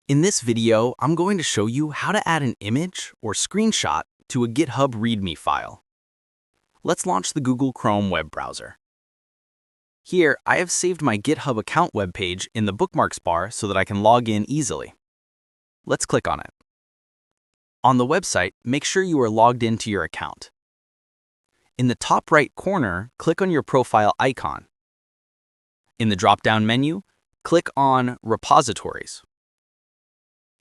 In this video, I'm going to show you how to add an image or screenshot to a GitHub README file. Let's launch the Google Chrome web browser. Here, I have saved my GitHub account webpage in the bookmarks bar so that I can log in easily. Let's click on it. On the website, make sure you are logged into your account. In the top right corner, click on your profile icon. In the drop-down menu, click on Repositories.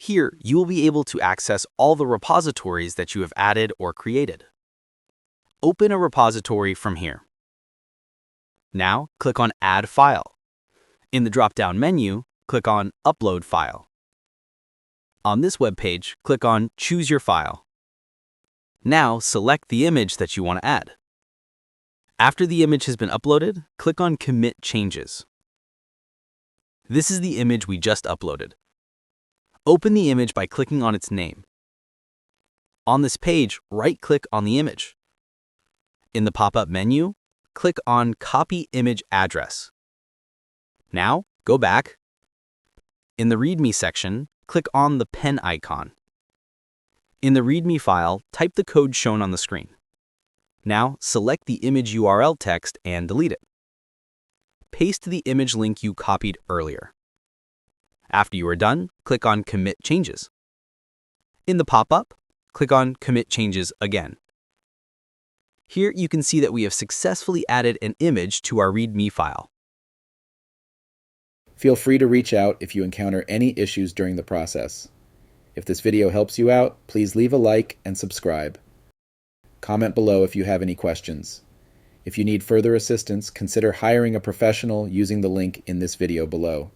Here, you will be able to access all the repositories that you have added or created. Open a repository from here. Now, click on Add File. In the drop-down menu, click on Upload File. On this web page, click on Choose Your File. Now, select the image that you want to add. After the image has been uploaded, click on Commit Changes. This is the image we just uploaded. Open the image by clicking on its name. On this page, right-click on the image. In the pop-up menu, click on Copy Image Address. Now, go back. In the README section, click on the pen icon. In the README file, type the code shown on the screen. Now, select the image URL text and delete it. Paste the image link you copied earlier. After you are done, click on Commit Changes. In the pop-up, click on Commit Changes again. Here you can see that we have successfully added an image to our README file. Feel free to reach out if you encounter any issues during the process. If this video helps you out, please leave a like and subscribe. Comment below if you have any questions. If you need further assistance, consider hiring a professional using the link in this video below.